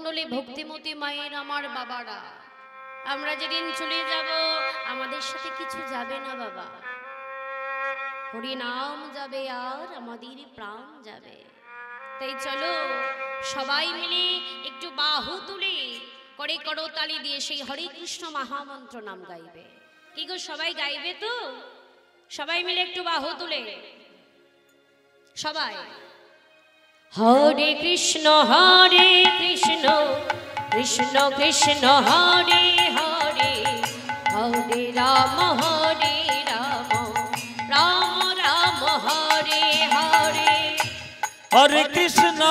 ভক্তমণ্ডলী ভক্তিমতী মায়ের আমার বাবারা, আমরা যেদিন চলে যাব আমাদের সাথে কিছু যাবে না বাবা, হরি নাম যাবে আর আমাদের প্রাণ যাবে। তাই চলো সবাই মিলে একটু বাহু তুলে করে করতালি দিয়ে সেই হরে কৃষ্ণ মহামন্ত্র নাম গাইবে। কি গো সবাই গাইবে তো? সবাই মিলে একটু বাহু তুলে সবাই হরে কৃষ্ণ কৃষ্ণ কৃষ্ণ হরে হরে, হরে রাম রাম রাম হরে হরে। হরে কৃষ্ণ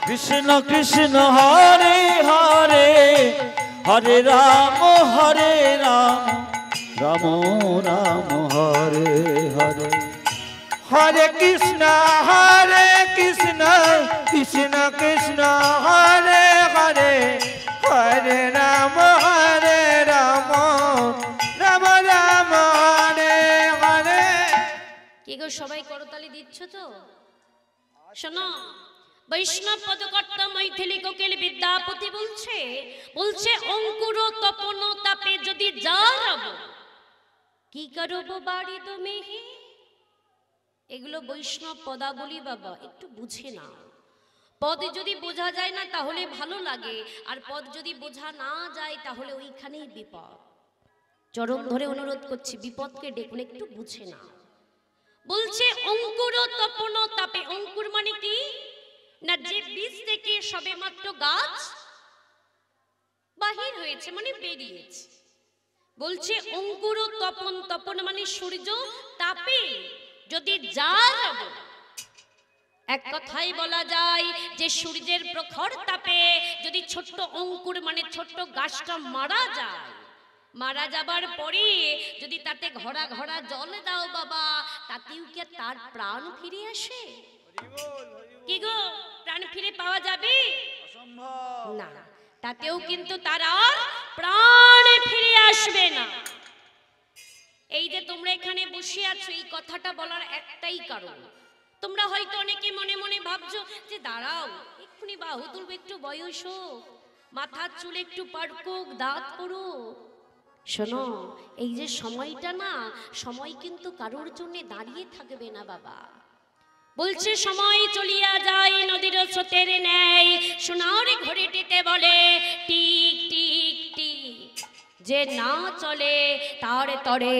কৃষ্ণ কৃষ্ণ হরে হরে, হরে রাম রাম রাম হরে হরে। হরে কৃষ্ণ কৃষ্ণ কৃষ্ণ হরে হরে, হরে রাম রাম রাম হরে হরে। কি গো সবাই করতালি দিচ্ছ তো? শোনো, বৈষ্ণব পদকর্তা মৈথিলী কোকিল বিদ্যাপতি বলছে অঙ্কুর তপন তাপে যদি যা রব কি করব বাড়ি তুমি। এগুলো বৈষ্ণব পদাবলী বাবা, একটু বুঝে না। পদ যদি বোঝা যায় না তাহলে ভালো লাগে, আর পদ যদি বোঝা না যায় তাহলে ওইখানেই বিপদ। চরণ ধরে অনুরোধ করছি, বিপদকে ডেকে একটু বুঝে না। বলছে অঙ্কুর তপন তাপে, অঙ্কুর মানে কি না, যে বীজ থেকে সবে মাত্র গাছ বাহির হয়েছে মানে বেরিয়েছে। বলছে অঙ্কুর তপন, তপন মানে সূর্য, তাপে যদি যা রব, এক কথাই বলা যায় যে সূর্যের প্রখর তাপে যদি ছোট্ট অঙ্কুর মানে ছোট্ট গাছটা মারা যায়, মারা যাবার পরে যদি তাতে ঘড়া ঘড়া জল দাও বাবা, তাতেও কি তার প্রাণ ফিরে আসে? কি গো, প্রাণ ফিরে পাওয়া যাবে না, তাতেও কিন্তু তার আর প্রাণ ফিরে আসবে না। এই যে তোমরা এখানে বসে আছো, এই কথাটা বলার একটাই কারণ, তোমরা হয়তো অনেকে মনে মনে ভাবছো যে দাঁড়াও এক্ষুনি বাহু তুলবে, একটু বয়স হোক, মাথার চুল একটু পাড়কুক, দাঁত করো। শোনো, এই যে সময়টা না, সময় কিন্তু কারোর জন্য দাঁড়িয়ে থাকবে না বাবা। বলছে সময় চলিয়া যায় নদীর স্রোতের ন্যায়, সোনার ঘড়িটিতে বলে টিক টিক টিক, যে না চলে তার তরে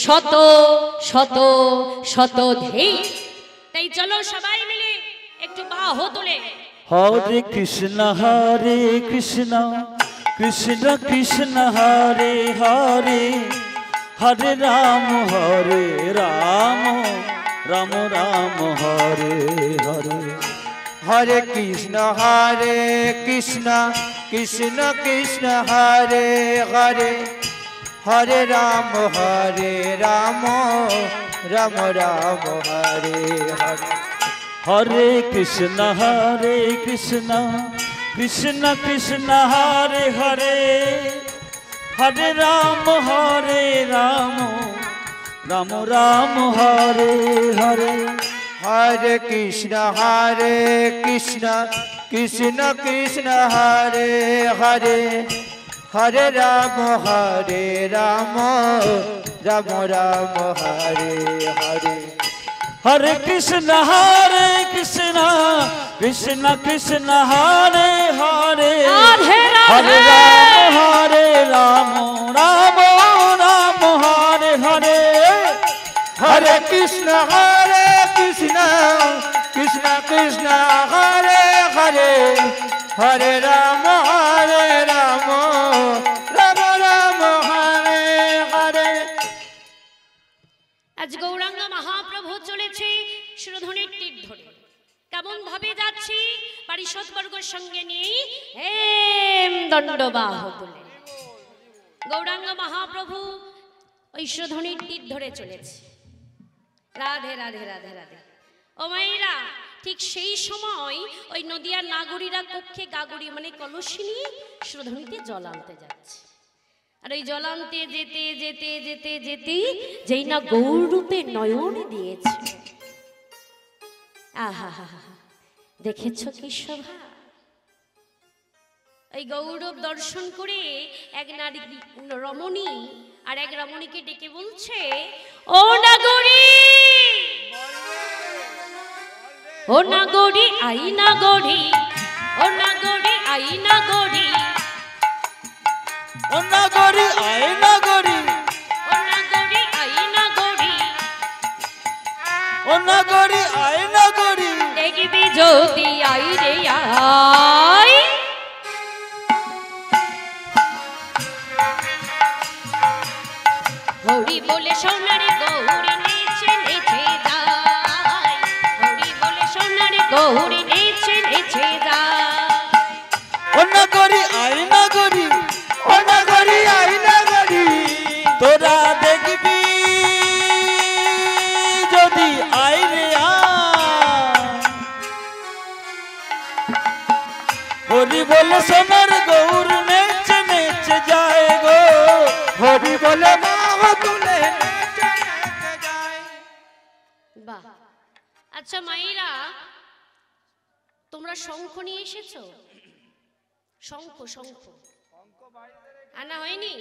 শত শত শত ধেই। তাই চলো সবাই মিলে একটু বাহু তুলে হরে কৃষ্ণ কৃষ্ণ কৃষ্ণ হরে হরে, হরে রাম রাম রাম হরে হরে। হরে কৃষ্ণ কৃষ্ণ কৃষ্ণ হরে হরে, হরে রাম রাম রাম হরে হরে। হরে কৃষ্ণ কৃষ্ণ কৃষ্ণ হরে হরে, হরে রাম রাম রাম হরে হরে। হরে কৃষ্ণ কৃষ্ণ কৃষ্ণ হরে হরে, হরে রাম রাম রাম হরে হরে। হরে কৃষ্ণ কৃষ্ণ কৃষ্ণ হরে হরে, হরে রাম রাম রাম হরে হরে। হরে কৃষ্ণ কৃষ্ণ কৃষ্ণ হরে হরে, হরে রাম রাম রাম হরে হরে। আজ গৌরাঙ্গ মহাপ্রভু চলেছে সুরধনের তীর ধরে, কেমন ভাবে যাচ্ছি পারিষদ বর্গের সঙ্গে নিয়ে হেম দণ্ডবাহ বলে গৌরাঙ্গ মহাপ্রভু ওই সুরধনের তীর ধরে চলেছে। রাধে রাধে রাধে রাধে। ও মায়েরা, ঠিক সেই সময় ওই নদিয়ার নাগরীরা কক্ষে গাগরি মানে কলসি নিয়ে সুরধনীতে জল আনতে যাচ্ছে। আর ওই জল আনতে যেতে যেতে যেতে যেতে যেই না গৌর রূপে নয়ন দিয়েছে, আহা হা হা, দেখেছ কি শোভা। এই গৌরব দর্শন করে এক নারী রমণী আর এক রমণীকে ডেকে বলছে, ও নাগরী, ও নাগরী আই নাগরী, ও নাগরী আই নাগরী, ও নাগরী আই নাগরী, ও নাগরী আই নাগরী, ও নাগরী আই নাগরী, দেখবি যদি আই রে আই। হরি বলে সোনারে গৌরী নেচে নেচে যায়, হরি বলে সোনারে গৌরী নেচে নেচে যায়। ও নাগরী আই নাগরী, ও নাগরী আই নাগরী, তোরা দেখবি যদি আই রে হরি বলে সোনার গৌর নেচে নেচে যায় গো, হরি বলে মা তুলে নেচে নেচে যায়। বাহ। আচ্ছা মায়েরা, তোমরা শঙ্খ নিয়ে এসেছো? শঙ্খ শঙ্খ আনা হয়নি?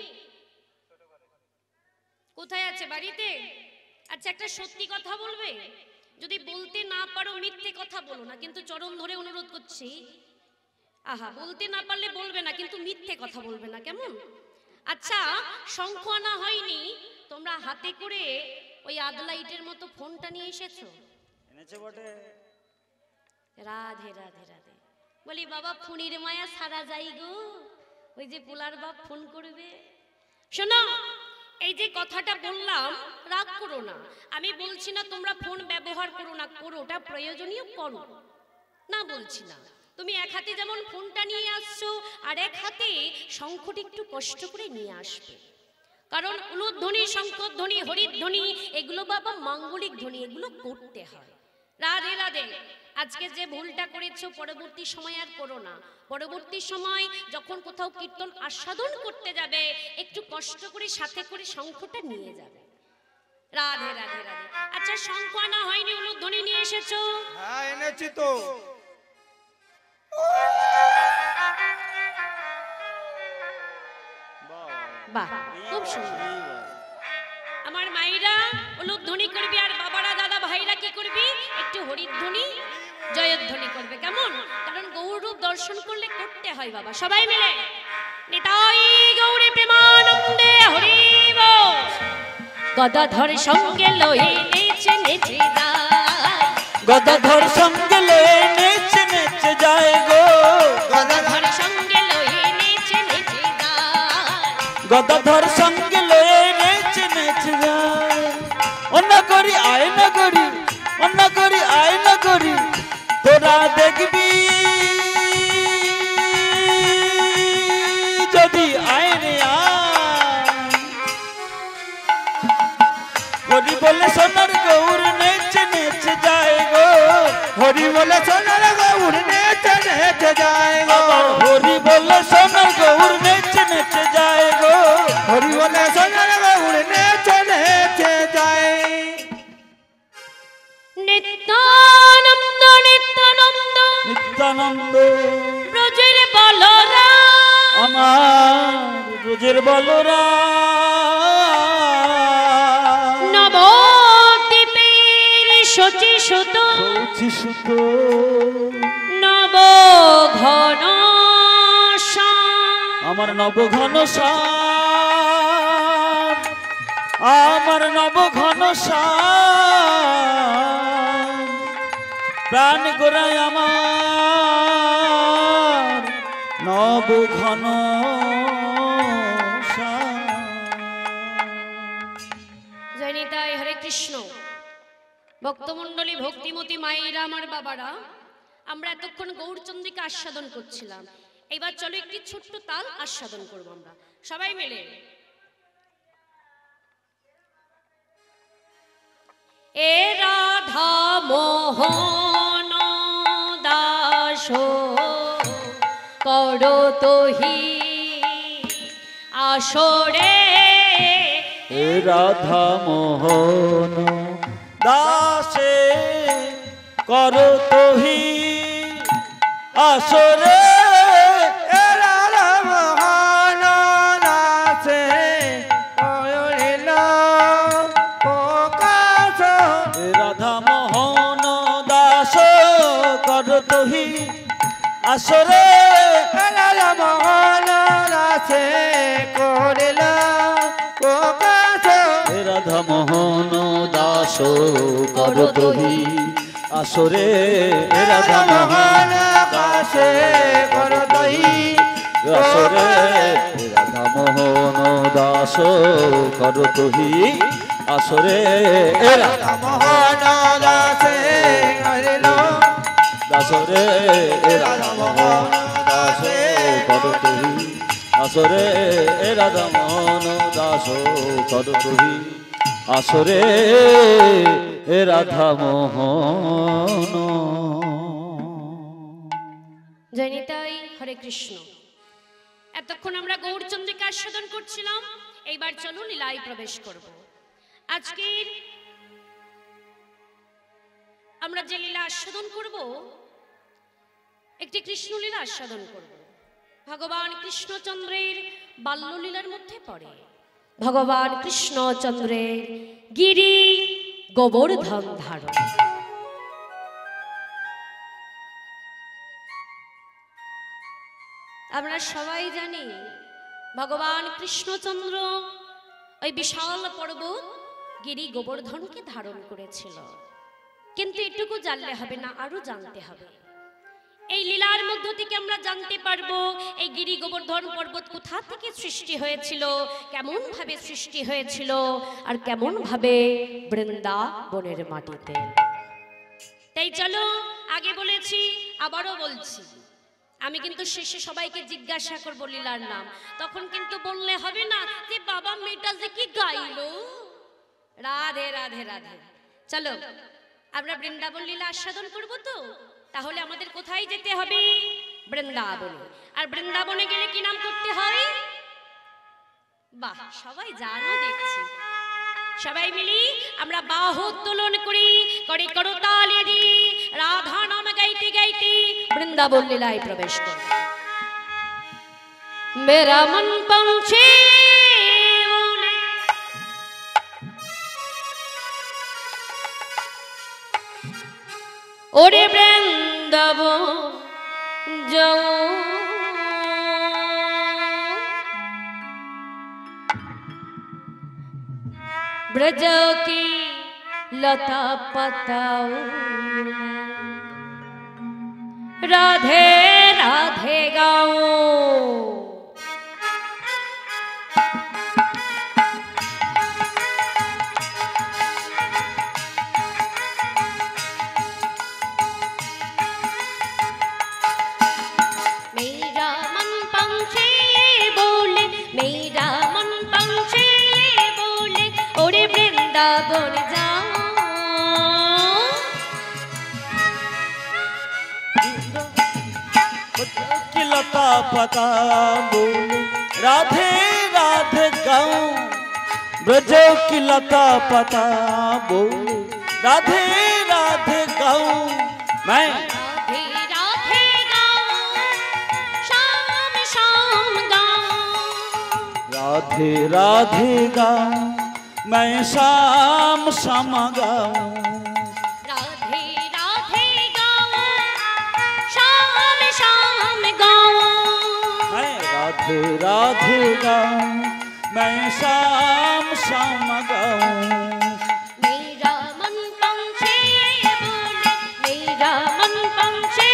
কোথায় আছে? বাড়িতে? আচ্ছা একটা সত্যি কথা বলবে, যদি বলতে না পারো মিথ্যে কথা বলো না, কিন্তু চরণ ধরে অনুরোধ করছি। আহা, বলতে না পারলে বলবে না, কিন্তু মিথ্যে কথা বলবে না, কেমন? আচ্ছা শঙ্খ আনা হয়নি, তোমরা হাতে করে ওই আদলাইটের মতো ফোনটা নিয়ে এসেছো? এনেছে বটে। রাধে রাধে রাধে। বলি বাবা ফোনের মায়া সারা যাই গো, ওই যে পোলার বাপ ফোন করবে। শোনো, এই যে কথাটা বললাম রাগ করো না, আমি বলছি না তোমরা ফোন ব্যবহার করো না, করো, ওটা প্রয়োজনীয় করো না বলছি না। তুমি এক হাতে যেমন ফোনটা নিয়ে আসছো আর এক হাতে শঙ্খটি একটু কষ্ট করে নিয়ে আসবে, কারণ উলুধ্বনি, শঙ্খধ্বনি, হরিধ্বনি এগুলো বাবা মাঙ্গলিক ধ্বনি, এগুলো করতে হয়। রাধে রাধে। আজকে যে ভুলটা করেছো পরবর্তী সময় আর করো না। পরবর্তী সময় যখন কোথাও কীর্তন আস্বাদন করতে যাবে একটু কষ্ট করে সাথে করে শঙ্খটা নিয়ে যাবে। রাধে রাধে রাধে। আচ্ছা শঙ্খ আনা হয়নি, উলুধ্বনি নিয়ে এসেছো? হ্যাঁ এনেছি তো। বাহ, খুব সুন্দর। আমার মায়েরা উলুধ্বনি করবি আর বাবারা দাদা ভাইরা কি করবি, একটু হরিধ্বনি জয়ধ্বনি করবে, কেমন? কারণ গৌরূপ দর্শন করলে করতে হয় বাবা। সবাই মিলে নিতাই গৌরী প্রেমানন্দে হরি বল। গদাধর সঙ্গে লয়ে নেচে নেচে যায়, গদাধর সঙ্গে লয়ে নেচে নেচে যায় গো, গদাধর সঙ্গে লয়ে নেচে নেচে যায়, গদাধর সঙ্গে লয়ে নেচে নেচে যায়। অন্য করি আয় না করি, অন্য করি আয় না করি, তোরা দেখবি যদি আয় রে হরি বলে সোনার গৌর নেচে নেচে যায় গো, হরি বলে সোনার গৌর নেচে নেচে যায় গো, হরি বলে সোনার গৌর নেচে নেচে যায় গো, হরি বলে সোনার গৌর নেচে নেচে যায়। নিত্যানন্দ নিত্যানন্দ নিত্যানন্দ ব্রজের বলরা, আমার ব্রজের বলরা, নবদ্বীপের শচী সুত, সৌচি সুত, নব ঘন আমার নবঘন শ্যাম, আমার নবঘন শ্যাম, প্রাণ গোড়ায় আমার নবঘন শ্যাম। জয় নিতাই, হরে কৃষ্ণ। ভক্তমণ্ডলী, ভক্তিমতী মায়েরা, আমার বাবারা, আমরা এতক্ষণ গৌরচন্দ্রিকা আস্বাদন করছিলাম। এবার চলো একটি ছোট্ট তাল আস্বাদন করবো আমরা সবাই মিলে। এ রাধা মোহন দাস করো তোহি আসরে, এ রাধা মোহন দাসে কর তোহি আসরে, এ রাধা আসরে রাধা মোহন দাসে করিল প্রকাশ হে রাধা মোহন দাস কর তোহি আসরে হে রাধা মোহন দাসে কর দহি আসরে হে রাধা মোহন দাস কর তোহি আসরে হে রাধা মোহন দাসে করিল দাসরে হে রাধা মোহন দাস কর তোহি আসরে হে রাধা মোহন দাস কর তোহি আসরে হে রাধা মোহন। জয়নিতাই হরে কৃষ্ণ। এতক্ষণ আমরা গৌরচন্দ্রকে আস্বাদন করছিলাম, এইবার চলো লীলায় প্রবেশ করব। আজকের আমরা যে লীলা আস্বাদন করব, একটি কৃষ্ণলীলা আস্বাদন করব। ভগবান কৃষ্ণচন্দ্রের বাল্যলীলার মধ্যে পড়ে ভগবান কৃষ্ণচন্দ্রের গিরি গোবর্ধন ধারণ। আমরা সবাই জানি ভগবান কৃষ্ণচন্দ্র ওই বিশাল পর্বত গিরি গোবর্ধনকে ধারণ করেছিল, কিন্তু এটুকু জানলে হবে না, আরো জানতে হবে। এই লীলার মধ্য থেকে আমরা জানতে পারবো এই গিরি গোবর্ধন পর্বত কোথা থেকে সৃষ্টি হয়েছিল, কেমন ভাবে সৃষ্টি হয়েছিল, আর কেমন ভাবে বৃন্দাবনের মাটিতে। তাই চলো, আগে বলেছি আবারও বলছি, আমি কিন্তু শেষে সবাইকে জিজ্ঞাসা করব লীলার নাম, তখন কিন্তু বললে হবে না যে বাবা মেয়েটা যে কি গাইলো। রাধে রাধে রাধে। চলো আমরা বৃন্দাবন লীলা আস্বাদন করব, তো তাহলে আমাদের কোথায় যেতে হবে? বৃন্দাবনে। আর বৃন্দাবনে গেলে কি নাম করতে হয়? বাহ, সবাই জানো দেখছি। সবাই মিলি আমরা বাহু উত্তোলন করি, করে করতালি দি, রাধা নাম গাইতে গাইতে বৃন্দাবন লীলায় প্রবেশ করি। মেরা মন পৌঁছে ওরে বৃন্দাবন যাও, ब्रज की लता पताओ, राधे राधे गाओ। मेरा मन पंछी बोले, मेरा मन पंछी बोले, ओरे वृंदावन जाओ। की लता पता बोले राधे राधे गाऊं, ब्रजो की लता पता बोले राधे राधे गाऊं। मैं राधे राधे गाओ, शाम शाम गाओ। राधे राधे गाऊं, मैं शाम शाम गाऊं। राधे राधे गाओ, शाम शाम गाओ। मैं राधे राधे गाऊं, मैं शाम शाम गाऊं। मेरा मन पंछी बोले, मेरा मन पंछी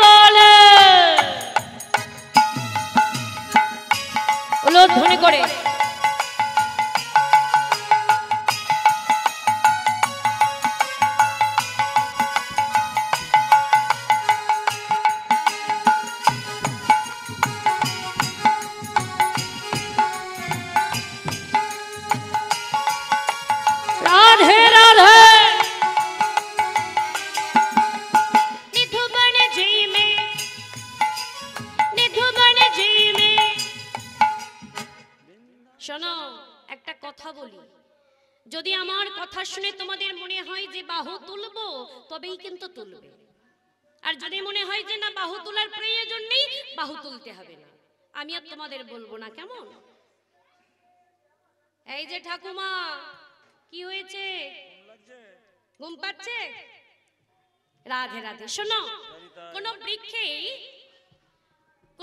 बोले। উলধ্বনি করে राधे राधे। निधुबन जी में, निधुबन जी में। শোনো, একটা কথা বলি, যদি আমার কথা শুনে তোমাদের মনে হয় যে বাহু তুলবো, তবেই কিন্তু তুলবে। আর যদি মনে হয় যে না বাহু তোলার প্রয়োজন নেই, বাহু তুলতে হবে না, আমি আর তোমাদের বলবো না, কেমন? এই যে ঠাকুমা, কি হয়েছে? ঘুম পাচ্ছে? রাধে রাধে। শোনো, কোন বৃক্ষে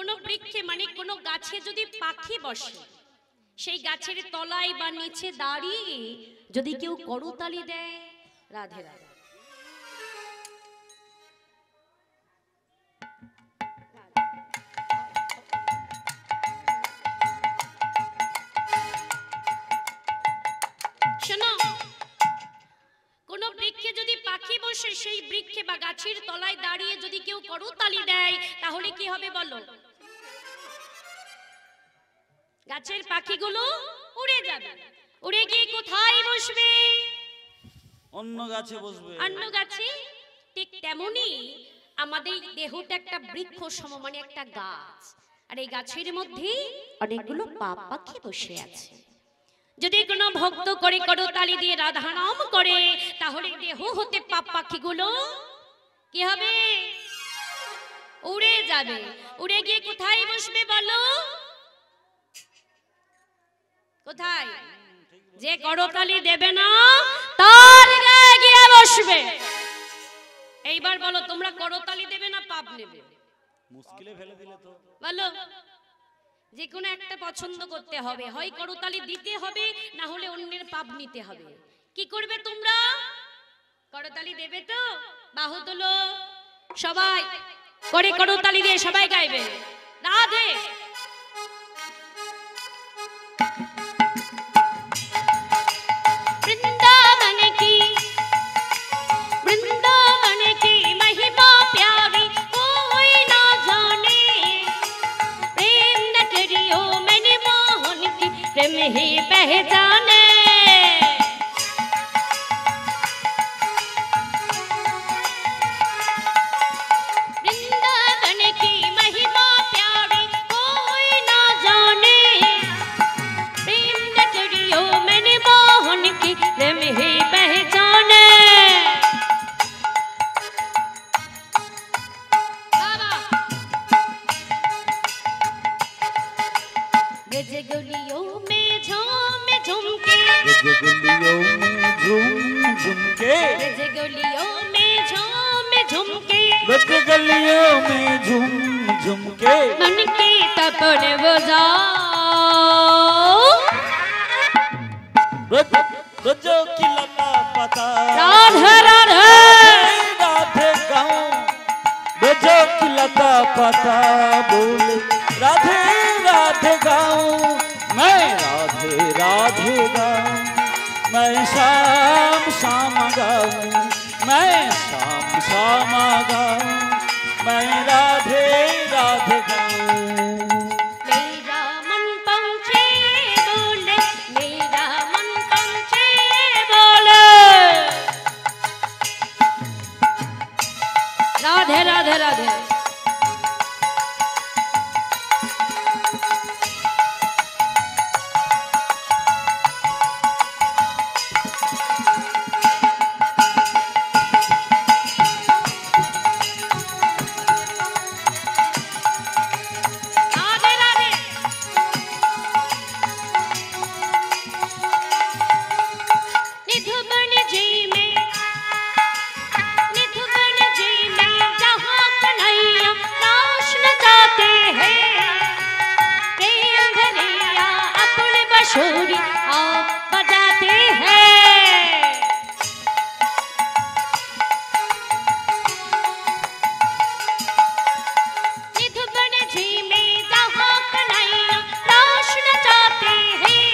কোনো বৃক্ষে মানে কোনো গাছে যদি পাখি বসে, সেই গাছের তলায় বা নিচে দাঁড়িয়ে যদি কেউ করতালি দেয়, রাধে রাধে, শোনো, কোন বৃক্ষে যদি পাখি বসে, সেই বৃক্ষে বা গাছের তলায় দাঁড়িয়ে যদি কেউ করতালি দেয়, তাহলে কি হবে বলো? গাছের পাখিগুলো উড়ে যাবে, উড়ে গিয়ে কোথায় বসবে? অন্য গাছে বসবে। অন্য গাছে। ঠিক তেমনি আমাদের দেহটা একটা বৃক্ষ সম, মানে একটা গাছ, আর এই গাছের মধ্যে অনেকগুলো পাপ পাখি বসে আছে। যদি কোনো ভক্ত করে করতালি দিয়ে রাধা নাম করে, তাহলে দেহ হতে পাপ পাখিগুলো কি হবে? উড়ে যাবে, উড়ে গিয়ে কোথায় বসবে বলো? কোথায়? যে করতালি দেবে না তার গায়ে গিয়ে বসবে। এইবার বলো, তোমরা করতালি দেবে না পাপ নেবে? মুশকিলে ফেলে দিলে তো। বলো, যে কোনো একটা পছন্দ করতে হবে, হয় করতালি দিতে হবে, না হলে অন্যের পাপ নিতে হবে। কি করবে তোমরা? করতালি দেবে তো? বাহু তোলো, সবাই করে করতালি দিয়ে সবাই গাইবে রাধে। वृंदावन की महिमा प्यारी कोई ना जाने, प्रेम नगरियों मैंने मोहन की प्रेम ही पहचाने। वृंदावन की महिमा प्यारी कोई ना जाने, प्रेम नगरियों मैंने मोहन की प्रेम ही पहचाने। ब्रज गलियों में झूम झूम के, ब्रज गलियों में झूम झूम के, ब्रज गलियों में झूम झूम के, ब्रज गलियों में झूम झूम के, मन की तपन बजाओ। ब्रजों की लता पता, राधे राधे राधे गाऊं, ब्रजों की लता पता बोले राधे राधे गाऊं, मैं राधे राधे गाऊं, मैं शाम शाम गाऊं, मैं शाम शाम गाऊं, मैं राधे राधे गाऊं। मेरा मन पंछी बोले, मेरा मन पंछी बोले, राधे राधे राधे। राधे राधे। निधुबन जी में, निधुबन जी में जहाँ कन्हैया नाच नचाते हैं, प्रेम भरिया अपने बशोरी आप बजाते हैं। निधुबन जी में जहाँ कन्हैया नाच नचाते हैं,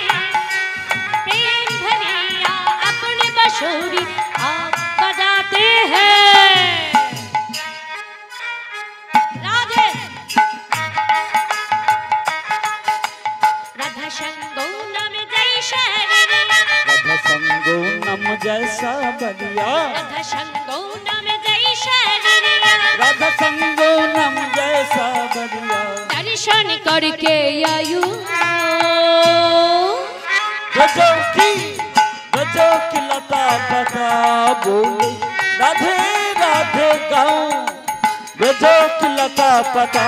प्रेम भरिया अपने बशोरी आप बजाते हैं। राधे। राधा शंगो नम जय शहर, राधा संगो नम जैसा बलिया, राधा शंगो नम जय शहर, राधा संगो नम जैसा बलिया, दर्शन करके आयु। ब्रजों की लता पता बोले राधे राधे गाऊं, ब्रजों की लता पता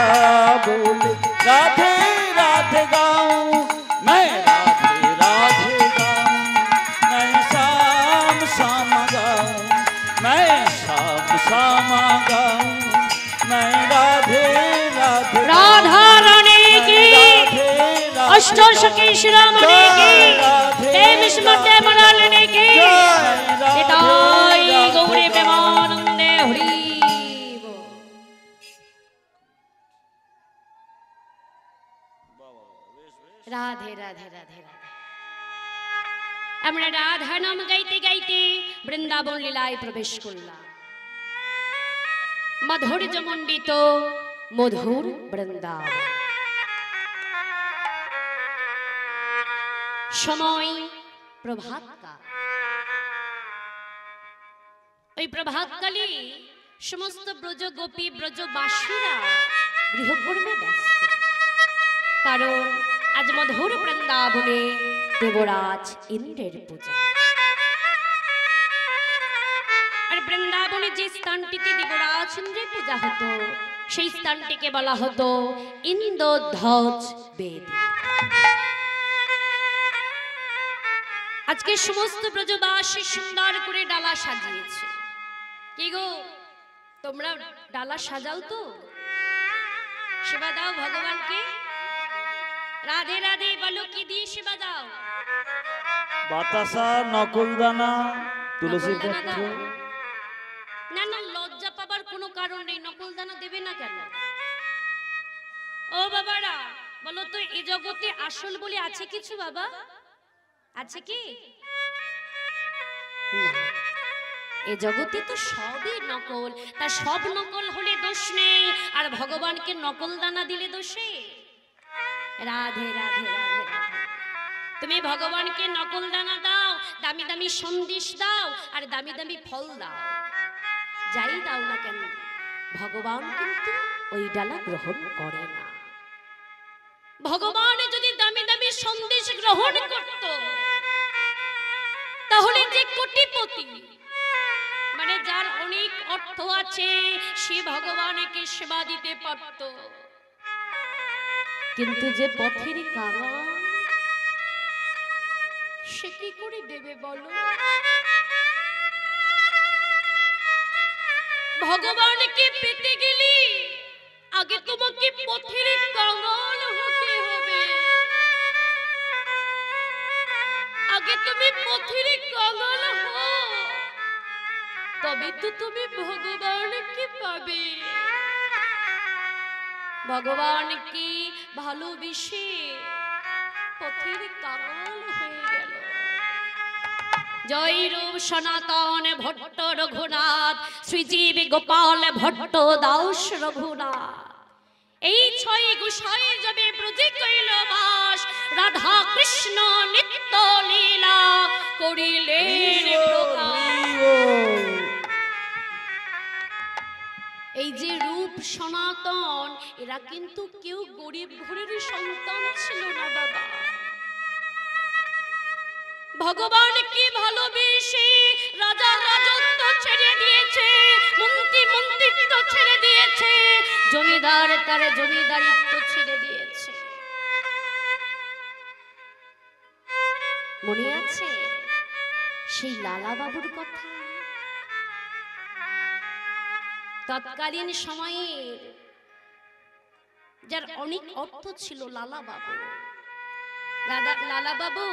बोले राधे राधे गाऊं, मैं राधे राधे गाऊं, मैं शाम शाम गाऊं, मैं शाम शाम गाऊं, मैं राधे राधे राधा वरिष्ठ सखी शिरोमणि की हे विस्मृते मरालिनी की निताई गौरी प्रेमानंदे हरि राधे राधे राधे राधे আমরা রাধা নাম গাইতে গাইতে বৃন্দাবন লীলায় প্রবেশ করলাম। মাধুর্যমণ্ডিত মধুর বৃন্দাবন। সময় প্রভাতকাল। ওই প্রভাতকালে সমস্ত ব্রজ গোপী ব্রজবাসীরা গৃহকর্মে ব্যস্ত, কারণ আজ মধুর বৃন্দাবনে দেবরাজ ইন্দ্রের পূজা। আর বৃন্দাবনে যে স্থানটিতে দেবরাজ ইন্দ্রের পূজা হতো সেই স্থানটিকে বলা হতো ইন্দ্রধ্বজ বেদী। আজকে সমস্ত ব্রজবাসী সুন্দর করে ডালা সাজিয়েছে। কি গো, তোমরা ডালা সাজাও তো? সেবা দাও ভগবানকে। রাধে রাধে বলো, কি দিয়ে সেবা দাও? বাতাসা, নকলদানা, তুলসী পত্র। না না, লজ্জা পাবার কোনো কারণ নেই। নকলদানা দেবে না কেন? ও বাবারা বলো তো, এই জগতে আসল বলে আছে কিছু? বাবা আছে কি? না, এই জগতে তো সবই নকল। তা সব নকল হলে দোষ নেই, আর ভগবানকে নকল দানা দিলে দোষে? রাধে রাধে রাধে রাধে। তুমি ভগবানকে নকল দানা দাও, দামি দামি সন্দেশ দাও, আর দামি দামি ফল দাও, যাই দাও না কেন, ভগবান কিন্তু ওই ডালা গ্রহণ করে না। ভগবান যদি দামি দামি সন্দেশ গ্রহণ করত, তাহলে যে কোটিপতি, মানে যার অনেক অর্থ আছে, সে ভগবানকে সেবা দিতে পারত। কিন্তু যে পথের কাঙাল, সে কি করে দেবে বলো? ভগবানকে পেতে গেলে আগে তোমাকে পথের কাঙাল হতে হবে। আগে তুমি পথের কাঙাল হও, তবে তো তুমি ভগবানকে পাবে। ভগবানকে ভালোবেসে পথের কাঙাল হয়ে গেল। জয় রূপ সনাতন ভট্ট রঘুনাথ, শ্রীজীব গোপাল ভট্ট দাস রঘুনাথ। এই ছয় গোসাই যাবে ব্রজে কইল বাস, রাধা কৃষ্ণ নিত্য লীলা করিলেন প্রকাশ। এই যে রূপ সনাতন, এরা কিন্তু কেউ গরিব ঘরের সন্তান ছিল না বাবা। ভগবানকে ভালোবেসে রাজা রাজত্ব ছেড়ে দিয়েছে, মন্ত্রী মন্ত্রিত্ব ছেড়ে দিয়েছে, জমিদার তার জমিদারিত্ব ছেড়ে দিয়েছে। মনে আছে সেই লালা বাবুর কথা? তৎকালীন সময়ের যার অনেক অর্থ ছিল লালা বাবু। লালা বাবু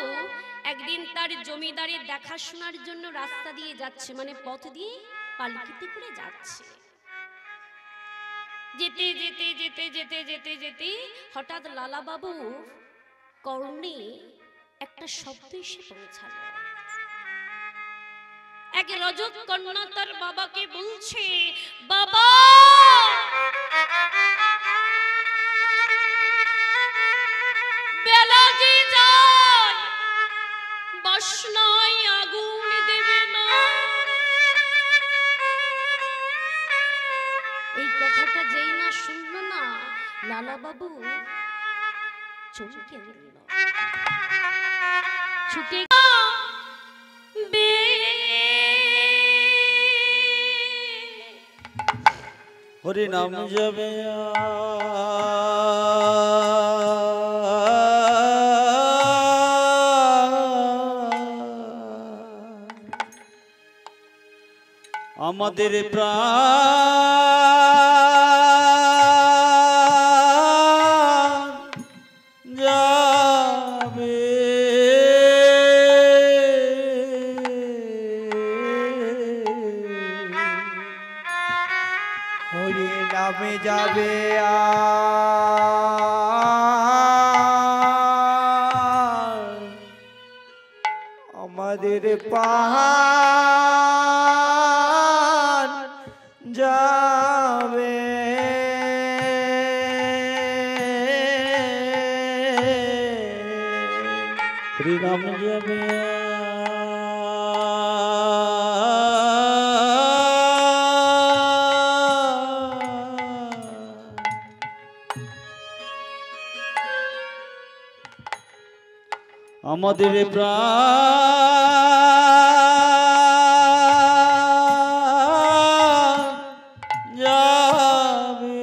একদিন তার জমিদারের দেখাশোনার জন্য রাস্তা দিয়ে যাচ্ছে, মানে পথ দিয়ে পালকিতে করে যাচ্ছে। যেতে যেতে যেতে যেতে যেতে যেতে হঠাৎ লালা বাবু কর্ণে একটা শব্দ এসে পৌঁছালো। এক রজক কন্যা তার বাবাকে বলছে, বাবা বেলা যে যায়, বাসনায় আগুন দেবে না। এই কথাটা যেই না শুনল না, লালা বাবু চমকে উঠল, ছুটে হরি নাম যাবে আমাদের প্রাণ আমাদের প্রাণ যাবে হরিনাম যাবে আমাদের প্রাণ যাবে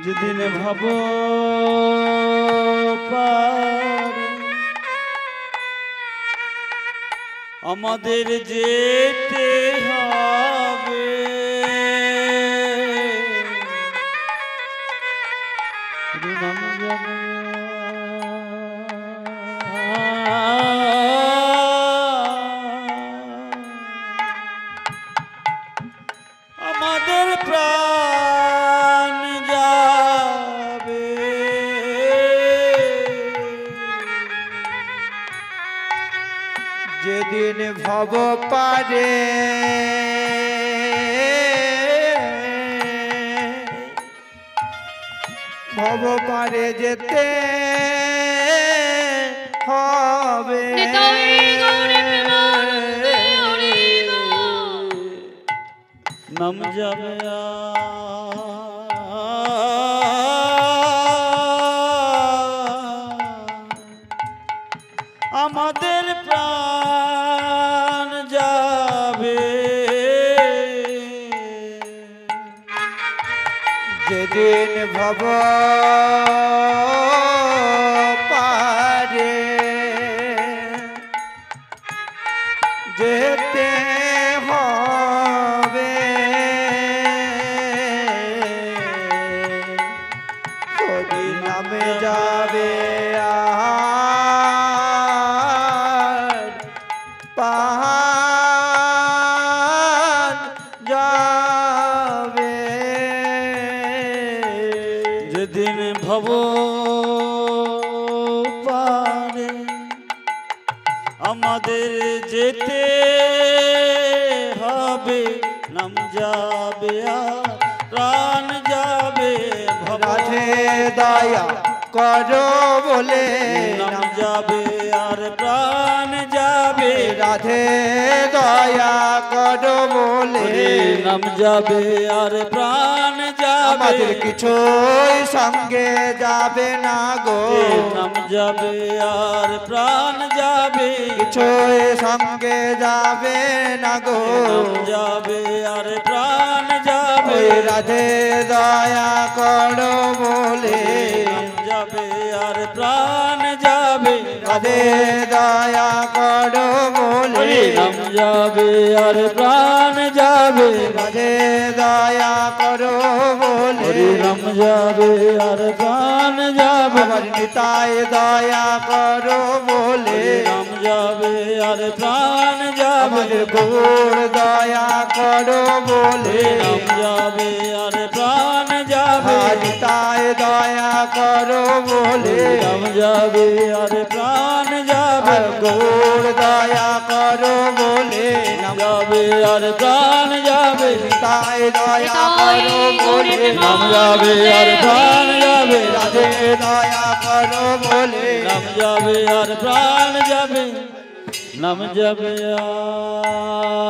যেদিন ভাব পারে আমাদের যেতে হবে হরিনাম যাবে আমাদের প্রাণ যাবে যেদিন ভব পারে ভব পারে যেতে হবে নাম যাবে আমাদের প্রাণ যাবে যেদিন ভব পারে যেতে হবে হরি নামে যাবে আর পাহাড় যাবে যেদিন ভব পারে আমাদের যেতে হবে নাম যাবে আর প্রাণ যাবে ভব রাধে দয়া করো বলে নাম যাবে আর প্রাণ যাবে রাধে দয়া করো বলে নাম যাবে আর প্রাণ যাবে আমাদের কিছুই সঙ্গে যাবে না গো নাম যাবে আর প্রাণ যাবে কিছুই সঙ্গে যাবে না গো নাম যাবে আর প্রাণ যাবে ওই রাধে দয়া করো বলে নাম যাবে আর প্রাণ যাবে রাধে দয়া করো বলে নাম যাবে আর প্রাণ যাবে রাধে দয়া করো বলে নাম যাবে আর প্রাণ যাবে আমার নিতাই দয়া করো বলে নাম যাবে আর প্রাণ যাবে আমাদের গৌর দয়া করো বলে নাম যাবে আর প্রাণ যাবে নিতাই দয়া করো বলে নাম যাবে আর প্রাণ যাবে আর গৌর দয়া করো বলে যাবে আর প্রাণ যাবে নিতাই দয়া করো বলে নাম যাবে আর প্রাণ যাবে রাধে দয়া করো বলে নাম যাবে আর প্রাণ যাবে নাম যাবে আর